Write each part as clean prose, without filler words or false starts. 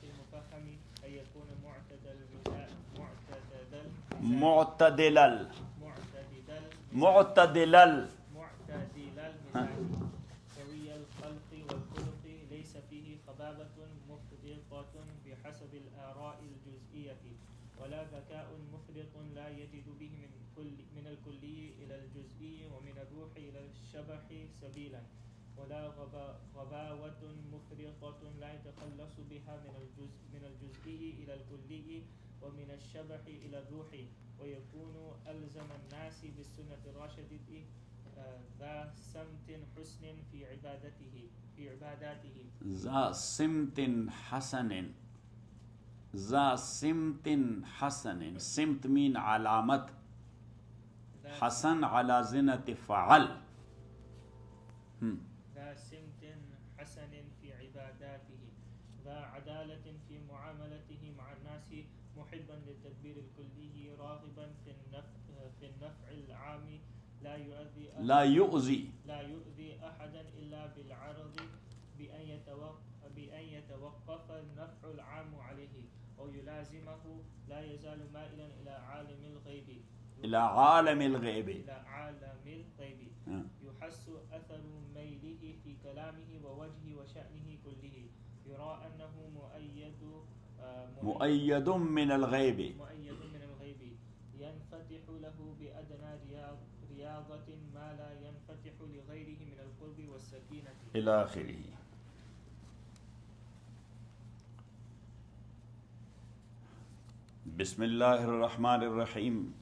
المفهم أن يكون معتدل سوي الخلق والخلق ليس فيه خبابة مفرطة بحسب الآراء الجزئية ولا ذكاء مفرط لا يجد به من الكلي إلى الجزئي ومن الروح إلى الشبح سبيلا ولا غباوة مفرطة لا يتخلص بها من الجزئي إلى الكلي ومن الشبح إلى الروح ويكون ألزم الناس بالسنة الراشدة ذا سمت حسن في عباداته ذا سمت حسن سمت mean علامت حسن على زنة فعل ذا سمت حسن في عباداته ذا عدالة في معاملته مع الناس محبا للتدبير الكلي راغبا في النفع العام لا يؤذي أحدا إلا بالعرض بأن يتوقف النفع العام عليه أو يلازمه لا يزال مائلا إلى عالم الغيب يحس أثر ميله في كلامه ووجهه وشأنه كله يرى أنه مؤيد من الغيب ينفتح له بأدنى رياضة ما لا ينفتح لغيره من القرب والسكينة إلى آخره. بسم الله الرحمن الرحيم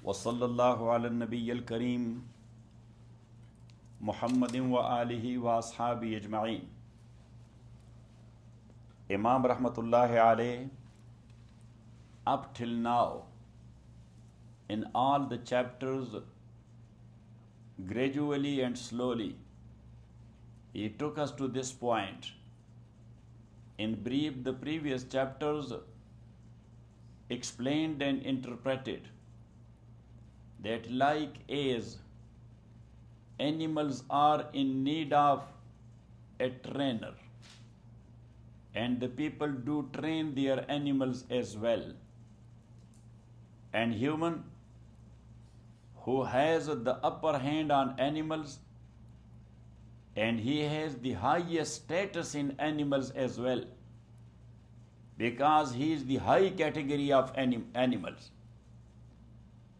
وصلى الله على النبي الكريم محمد وآله وأصحابه أجمعين. Imam Rahmatullahi alayh, up till now, in all the chapters, gradually and slowly, he took us to this point. In brief, the previous chapters explained and interpreted that like as animals are in need of a trainer, and the people do train their animals as well, and human who has the upper hand on animals, and he has the highest status in animals as well, because he is the high category of animals,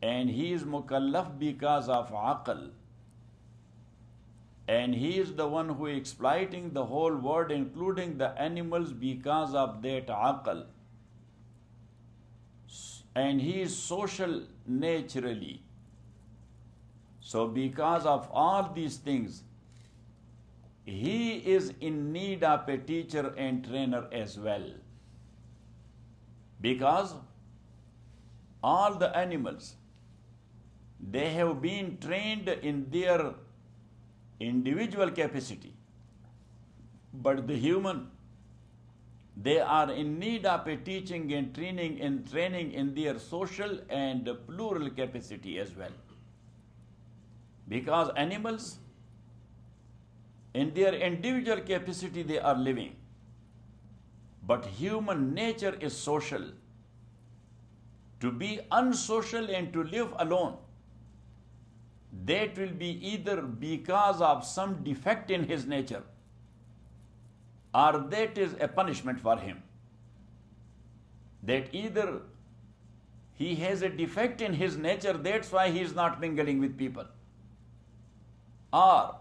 and he is mukallaf because of aql, and he is the one who is exploiting the whole world, including the animals, because of that aql, and he is social naturally. So because of all these things, he is in need of a teacher and trainer as well, because all the animals, they have been trained in their individual capacity, but the human, they are in need of a teaching and training in their social and plural capacity as well, because animals in their individual capacity they are living, but human nature is social. To be unsocial and to live alone, that will be either because of some defect in his nature, or that is a punishment for him. That either he has a defect in his nature, that's why he is not mingling with people, or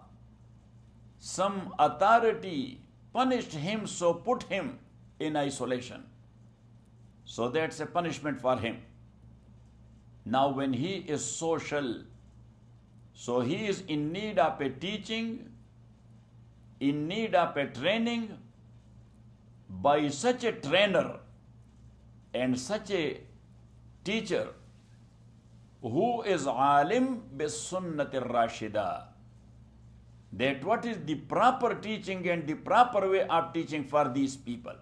some authority punished him, so put him in isolation. So that's a punishment for him. Now when he is social, so he is in need of a teaching, in need of a training by such a trainer and such a teacher who is alim bis sunnatir rashida, that what is the proper teaching and the proper way of teaching for these people.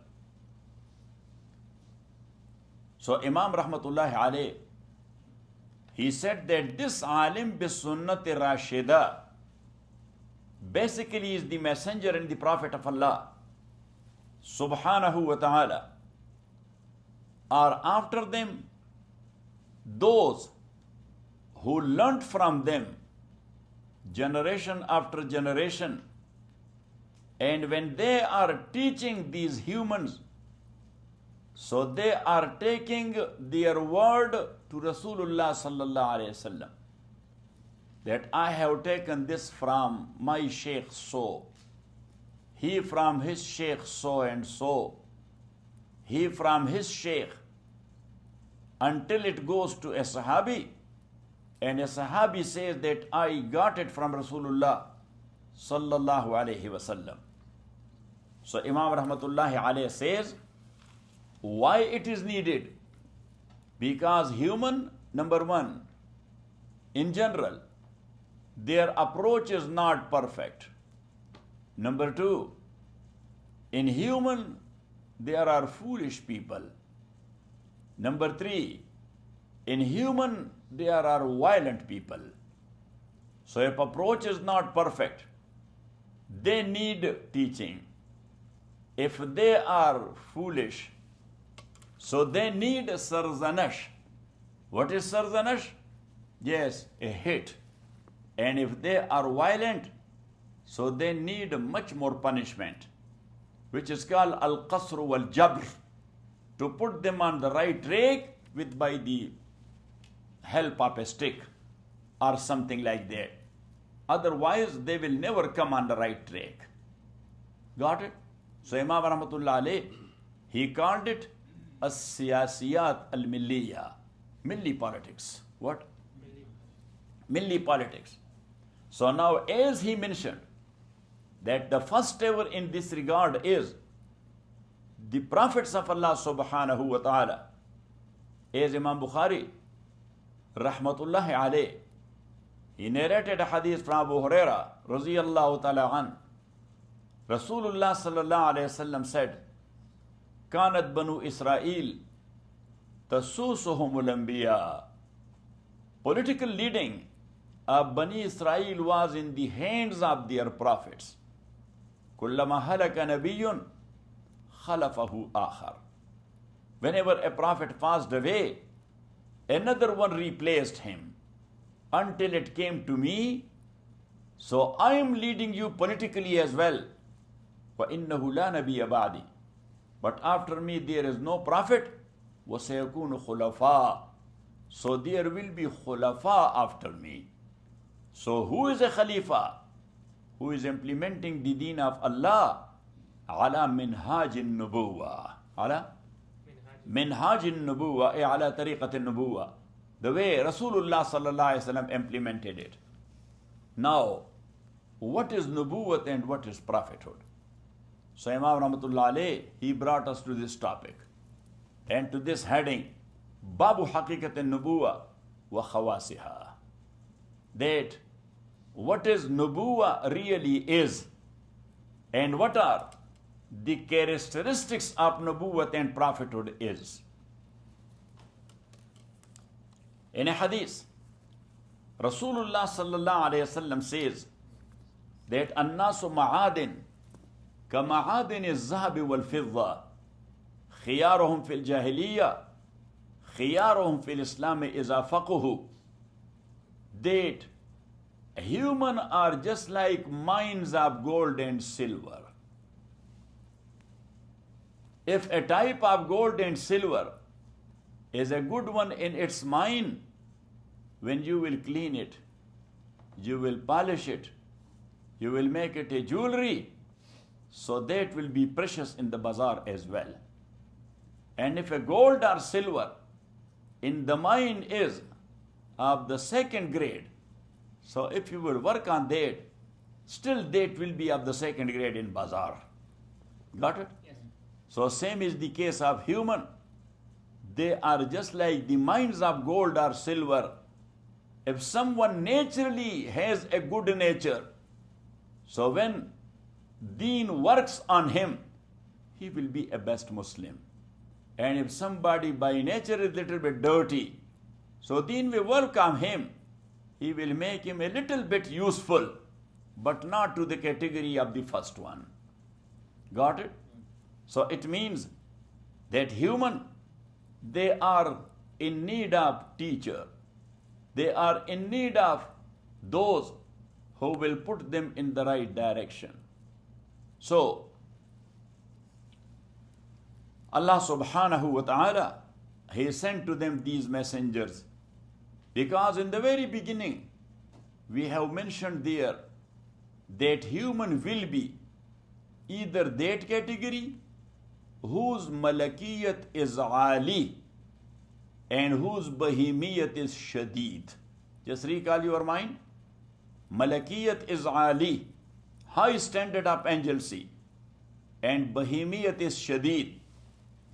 So Imam Rahmatullahi alayh, he said that this alim bis sunnati rashida basically is the messenger and the prophet of Allah subhanahu wa ta'ala, are after them those who learnt from them generation after generation, and when they are teaching these humans, so they are taking their word to Rasulullah sallallahu alaihi wasallam, that I have taken this from my Shaykh so, he from his Shaykh so and so, he from his Shaykh, until it goes to a Sahabi, and a Sahabi says that I got it from Rasulullah sallallahu alaihi wasallam. So Imam Rahmatullahi alayhi says, why it is needed? Because human, number one, in general, their approach is not perfect. Number two, in human, there are foolish people. Number three, in human, there are violent people. So if approach is not perfect, they need teaching. If they are foolish, so they need sarzanash. What is sarzanash? Yes, a hit. And if they are violent, so they need much more punishment, which is called al-qasr wal-jabr, to put them on the right track with by the help of a stick or something like that. Otherwise, they will never come on the right track. Got it? So Imam Rahmatullah alayh, he called it as-siyasiyat al-milliya, milli politics. What? Milli politics. So now, as he mentioned, that the first ever in this regard is the prophets of Allah subhanahu wa ta'ala. As Imam Bukhari rahmatullahi alayh, he narrated a hadith from Abu Huraira radiyallahu ta'ala an. Rasulullah sallallahu alayhi wasallam said, Kanat banu Israel tasusuhumul anbiya. Political leading of Bani Israel was in the hands of their prophets. Kullama halaka nabiyyun khalafahu akhar. Whenever a prophet passed away, another one replaced him, until it came to me. So I am leading you politically as well. وَإِنَّهُ لَا نَبِيَّ بَعْدِي. But after me there is no prophet. وَسَيَكُونُ خُلَفَاء. So there will be khulafa after me. So who is a khalifa? Who is implementing the deen of Allah? Ala minhajin nubuwa. Ala minhajin nubuwa, ala tariqatin nubuwa. The way Rasulullah sallallahu alaihi wasallam implemented it. Now, what is nubuwat and what is prophethood? So Imam Rahmatullah alayh, he brought us to this topic and to this heading, Babu Haqiqat al-Nubuwa wa Khawasiha. That what is Nubuwa really is, and what are the characteristics of Nubuwat and prophethood is. In a hadith, Rasulullah sallallahu alayhi wasallam says that An-nasu ma'adin ka-ma'adin az-zahabi wal-fidda, khiyaruhum fil jahiliyyah, khiyaruhum fil islam iza faqahu. That human are just like mines of gold and silver. If a type of gold and silver is a good one in its mine, when you will clean it, you will polish it, you will make it a jewelry, so that will be precious in the bazaar as well. And if a gold or silver in the mine is of the second grade, so if you will work on that, still that will be of the second grade in bazaar. Got it? Yes. So same is the case of human. They are just like the mines of gold or silver. If someone naturally has a good nature, so when deen works on him, he will be a best Muslim. And if somebody by nature is a little bit dirty, so deen will work on him. He will make him a little bit useful, but not to the category of the first one. Got it? So it means that human, they are in need of teacher. They are in need of those who will put them in the right direction. So, Allah subhanahu wa ta'ala, He sent to them these messengers. Because in the very beginning, we have mentioned there that human will be either that category whose malakiyat is ali and whose bahimiyat is shadeed. Just recall your mind. Malakiyat is ali, high standard of angelcy, and bahimiyat is shadeed,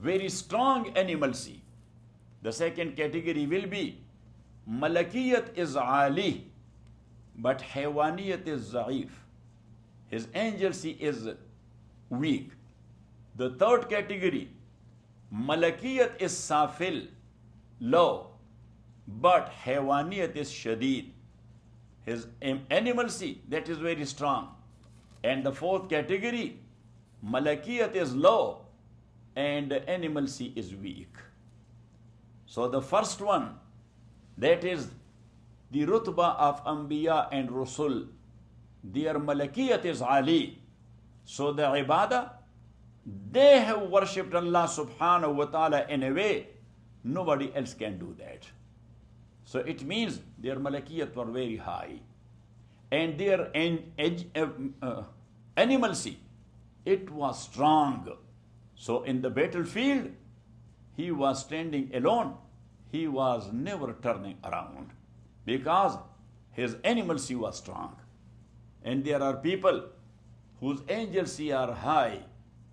very strong animalcy. The second category will be malakiyat is ali, but haywaniyat is za'if. His angelcy is weak. The third category, malakiyat is safil, low, but haywaniyat is shadeed. His animalcy, that is very strong. And the fourth category, malakiyat is low and animalcy is weak. So the first one, that is the rutbah of Anbiya and Rusul, their malakiyat is ali. So the ibadah, they have worshipped Allah subhanahu wa ta'ala in a way nobody else can do that. So it means their malakiyat were very high. And their animalcy, it was strong. So in the battlefield, he was standing alone. He was never turning around because his animalcy was strong. And there are people whose angelcy are high.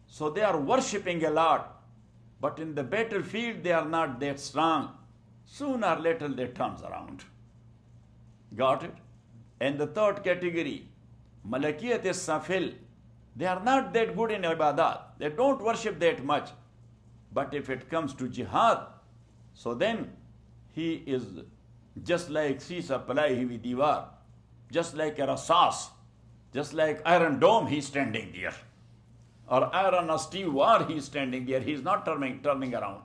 So they are worshipping a lot. But in the battlefield, they are not that strong. Sooner or later, they turns around. Got it? And the third category, malakiyat is safil. They are not that good in ibadah. They don't worship that much. But if it comes to jihad, so then he is just like Sisa Palaihi with Diwar, just like a rasas, just like Iron Dome, he's standing there. Or Iron Steel War, he's standing there. He's not turning around.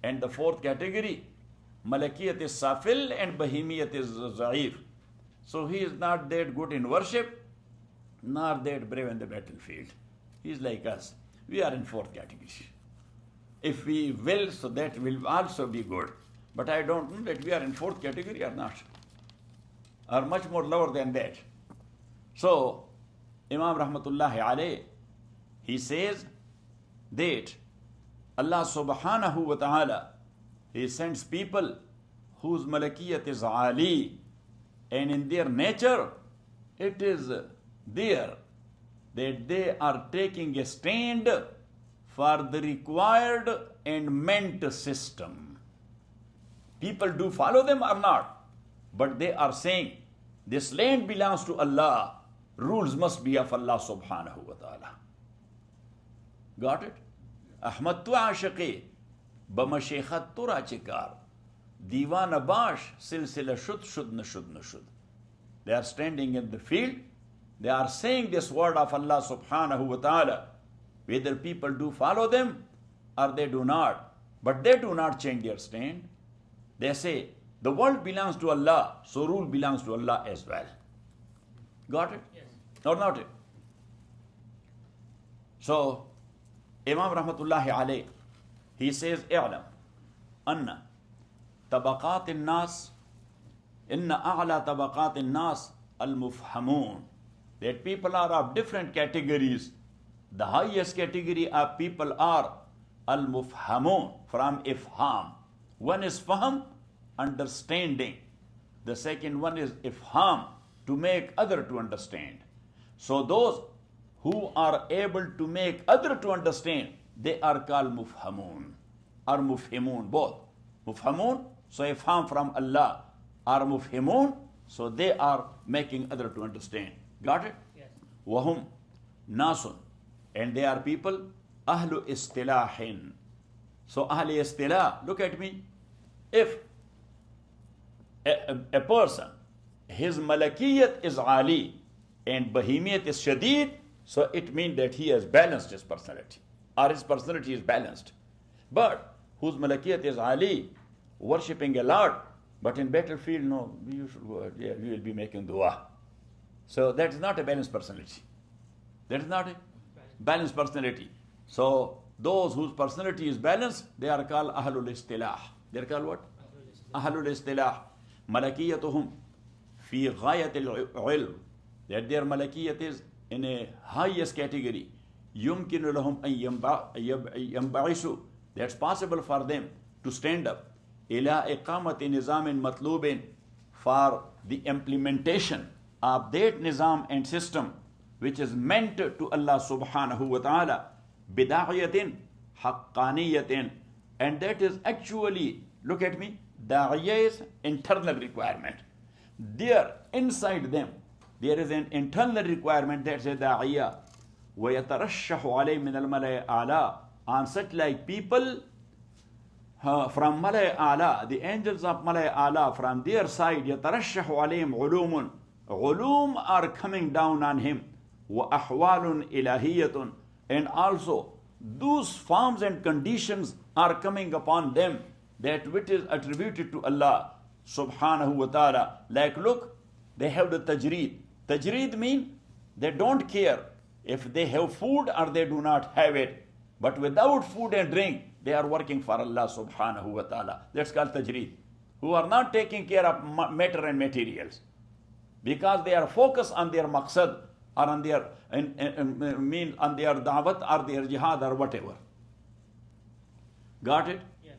And the fourth category, malakiyat is safil and bahimiyat is za'if. So he is not that good in worship, nor that brave in the battlefield. He is like us. We are in fourth category. If we will, so that will also be good. But I don't know that we are in fourth category or not. Or much more lower than that. So, Imam Rahmatullahi alayh, he says that Allah subhanahu wa ta'ala, He sends people whose malakiyat is ali, and in their nature, it is there that they are taking a stand for the required and meant system. People do follow them or not, but they are saying, this land belongs to Allah, rules must be of Allah subhanahu wa ta'ala. Got it? Ahmad tu ashaqi, bamashekhat tu rachikar, diwan bash, silsila shud shud nashud nashud. They are standing in the field, they are saying this word of Allah subhanahu wa ta'ala, whether people do follow them or they do not, but they do not change their stand. They say, the world belongs to Allah, so rule belongs to Allah as well. Got it? Yes. Or not it? So, Imam Rahmatullahi alayh, he says, اعلم أن طبقات الناس إن أعلى طبقات الناس المفهمون. That people are of different categories. The highest category of people are al-mufhamun, from ifham. One is fahm, understanding. The second one is ifham, to make other to understand. So those who are able to make other to understand, they are called mufhamun or mufhimun, both. Mufhamun, so ifham from Allah, or mufhimun, so they are making other to understand. Got it? Yes. Wahum nasun, and they are people ahlu istilahin. So ahli istilah, look at me. If a person, his malakiyat is ali and bahimiyat is shadeed, so it means that he has balanced his personality. or his personality is balanced. But whose malakiyat is Ali, worshipping a lot, but in battlefield, no, you should go ahead. Yeah, we will be making dua. So that is not a balanced personality. That is not a balanced personality. So those whose personality is balanced, they are called Ahlul Istilah. They are called what? Ahlul Istilah. Malakiyatuhum fi ghayatil ilm. That their malakiyat is in a highest category. Yumkinu lahum an yambaisu. That's possible for them to stand up. Ila iqamati nizamin matlubin, for the implementation of that nizam and system which is meant to Allah subhanahu wa ta'ala, bida'iyatin haqqaniyatin. And that is actually, look at me, da'iyah's internal requirement. There, inside them, there is an internal requirement that says da'iyah. وَيَتَرَشَّحُ عَلَيْهِ مِنَ الْمَلَيْ أَعْلَى. On such like people from Malay Ala, the angels of Malay Ala, from their side, يَتَرَشَّحُ عَلَيْهِمْ عُلُومٌ. Ulum are coming down on him. وَأَحْوَالٌ إِلَهِيَّةٌ. And also, those forms and conditions are coming upon them, that which is attributed to Allah subhanahu wa ta'ala. Like, look, they have the tajreed. Tajreed means they don't care if they have food or they do not have it. But without food and drink, they are working for Allah subhanahu wa ta'ala. That's called tajreed. Who are not taking care of matter and materials. Because they are focused on their maqsad, or on their on their da'wat or their jihad or whatever. Got it? Yes.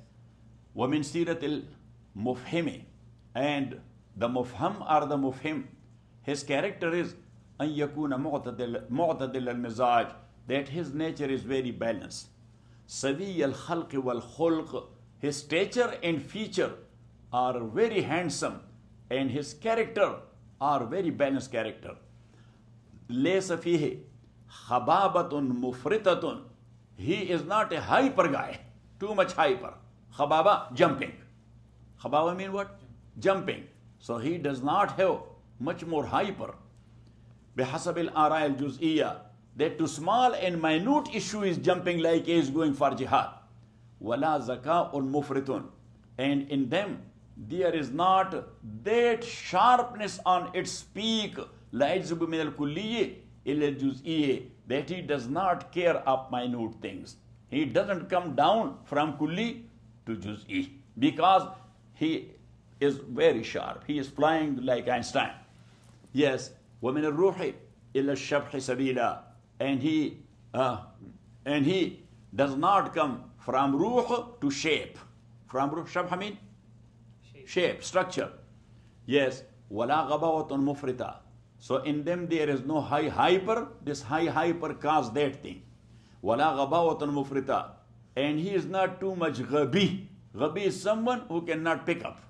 وَمِن سِيرَةِ الْمُفْهِمِ. And the mufham or the mufhim, his character is أَن يَكُونَ مُعْتَدِلَ الْمِزَاج, that his nature is very balanced. سَوِيَّ الْخَلْقِ وَالْخُلْقِ. His stature and feature are very handsome, and his character are very balanced character. لَيْسَ فِيهِ خَبَابَةٌ مُفْرِطَةٌ. He is not a hyper guy, too much hyper. Khababa, jumping. Khababa mean what? Jumping. So he does not have much more hyper. بِحَسَبِ الْآرَاءِ الْجُزْئِيَّةِ. That to small and minute issue is jumping like he is going for jihad. وَلَا زَكَاءٌ مُفْرِطٌ. And in them, there is not that sharpness on its peak, لَا يَجْزُبُ مِنَ الْكُلِّيِّ إِلَى الْجُزْئِيِّ. That he does not care of minute things. He doesn't come down from kulli to juz'i, because he is very sharp. He is flying like Einstein. Yes. وَمِنَ الرُّوحِ إِلَى الشَّبْحِ سَبِيلًا. And he does not come from ruh to shape. From ruh, shabh mean? Shape, structure. Yes. وَلَا غَبَوَةٌ مُفْرِطًا. So in them there is no high hyper. This high hyper caused that thing. وَلَا غَبَوَةٌ مُفْرِطًا. And he is not too much ghabi. Ghabi is someone who cannot pick up.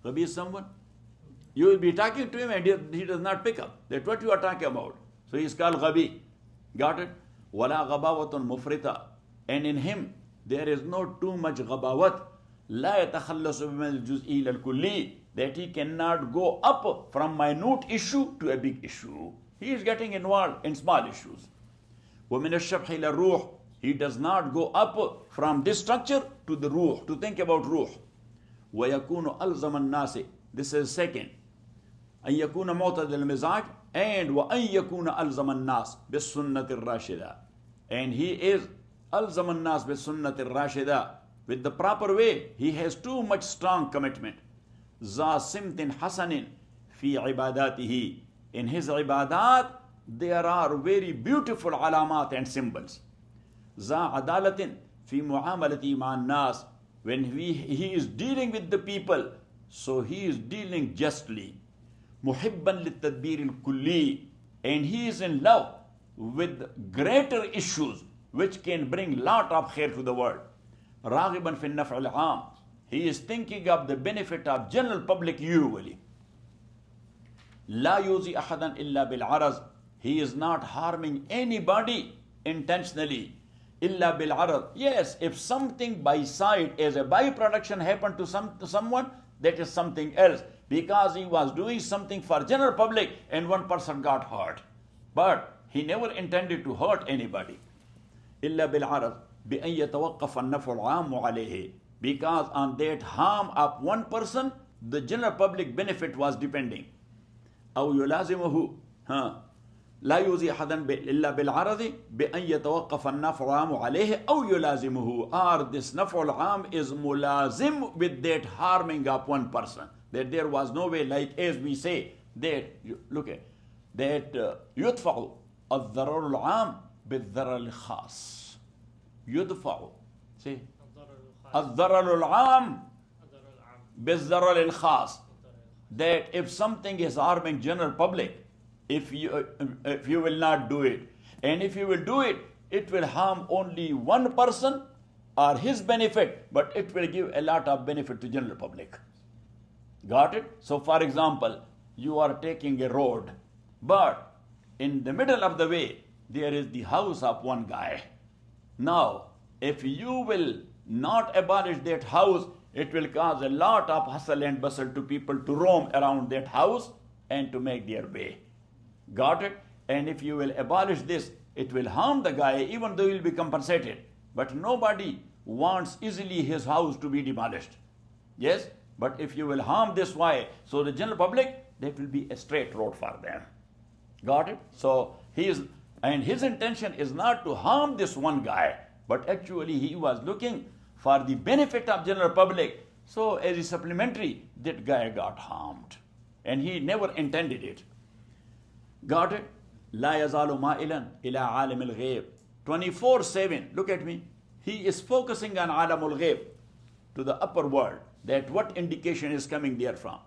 Ghabi is someone, you will be talking to him and he does not pick up. That's what you are talking about. So he is called ghabi. Got it? وَلَا غَبَوَةٌ مُفْرِطًا. And in him there is no too much ghabawat. لَا يَتَخَلَّصُ بِمَنْ الْجُزْءِ إِلَى الْكُلِّ. That he cannot go up from minute issue to a big issue. He is getting involved in small issues. وَمِنَ الشَّبْحِ إِلَى الرُّوحِ. He does not go up from this structure to the ruh, to think about ruh. وَيَكُونُ أَلْزَمَ النَّاسِ. This is second. أَن يَكُونَ مُعْتَدِلَ الْمِزَاج. And وَأَن يَكُونَ أَلْزَمَ النَّاسِ بِالسُنَّةِ الرَّاشِدَةِ. And he is أَلْزَمَ النَّاسِ بِالسُنَّةِ الرَّاشِدَةِ. With the proper way, he has too much strong commitment. ذَا سِمْتٍ حَسَنٍ فِي عِبَادَاتِهِ. In his ibadat, there are very beautiful alamat and symbols. ذَا عَدَالَةٍ فِي مُعَامَلَتِهِ مَعَ النَّاسِ. When he is dealing with the people, so he is dealing justly. مُحِبًّا لِلتَّدْبِيرِ الْكُلِّي. And he is in love with greater issues which can bring lot of khair to the world. راغبًا في النفع العام. He is thinking of the benefit of general public usually. لا يؤذي أحدا إلا بالعرض. He is not harming anybody intentionally. إلا بالعرض. Yes, if something by side as a byproduction happened to someone, that is something else. Because he was doing something for general public and one person got hurt. But he never intended to hurt anybody. إلا بالعرض بأن يتوقف النفع العام عليه. Because on that harm of one person, the general public benefit was depending. أو يلازمه لا يوزي أحدا إلا بالعرض بأن يتوقف النفع العام عليه أو يلازمه. Or this نفع العام is mulazim with that harming of one person. That there was no way, like as we say, that, look at, that يدفع الضرر العام بالضرر الخاص. يدفع, see, الضرر العام بالضرر الخاص. That if something is harming general public, if you will not do it, and if you will do it, it will harm only one person or his benefit, but it will give a lot of benefit to general public. Got it? So for example, you are taking a road, but in the middle of the way, there is the house of one guy. Now, if you will not abolish that house, it will cause a lot of hustle and bustle to people to roam around that house and to make their way. Got it? And if you will abolish this, it will harm the guy, even though he will be compensated. But nobody wants easily his house to be demolished. Yes? But if you will harm this, why? So the general public, that will be a straight road for them. Got it? So his intention is not to harm this one guy, but actually he was looking for the benefit of general public. So as a supplementary, that guy got harmed. And he never intended it. Got it? لا يزال مائلا إلى عالم الغيب. 24/7, look at me. He is focusing on عالم الغيب, to the upper world, that what indication is coming there from.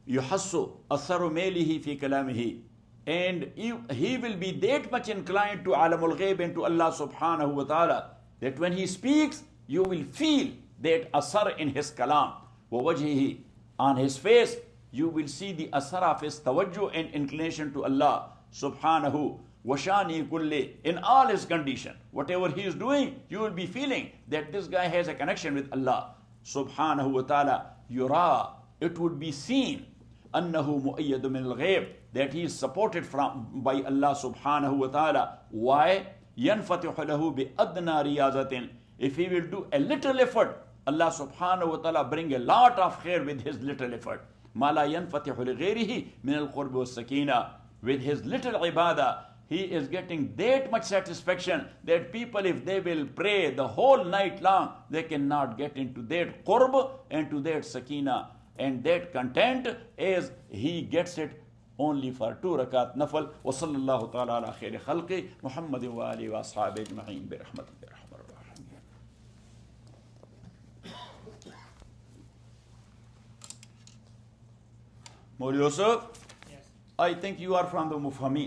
يحس أثر ميله في كلامه. And he will be that much inclined to عالم الغيب and to Allah subhanahu wa ta'ala, that when he speaks, you will feel that asar in his kalam. ووجهه, on his face, you will see the asar of his tawajjuh and inclination to Allah subhanahu wa shani kulli, in all his condition. Whatever he is doing, you will be feeling that this guy has a connection with Allah subhanahu wa ta'ala. Yura, it would be seen, annahu mu'ayyadu min al-ghayb, that he is supported by Allah subhanahu wa ta'ala. Why? ينفتح له بأدنى رياضة. If he will do a little effort, Allah subhanahu wa ta'ala bring a lot of khair with his little effort. ما لا ينفتح لغيره من القرب والسكينة. With his little ibadah, he is getting that much satisfaction that people, if they will pray the whole night long, they cannot get into that qurb and to that sakina and that content as he gets it only for 2 rakat nafal. Wa sallallahu ta'ala ala khairi khalqi Muhammadin wa alihi wa ashabihi ajma'in bi rahmatika ya arhamar rahimin. Maulvi Yusuf, Yes. I think you are from the Mufhameen.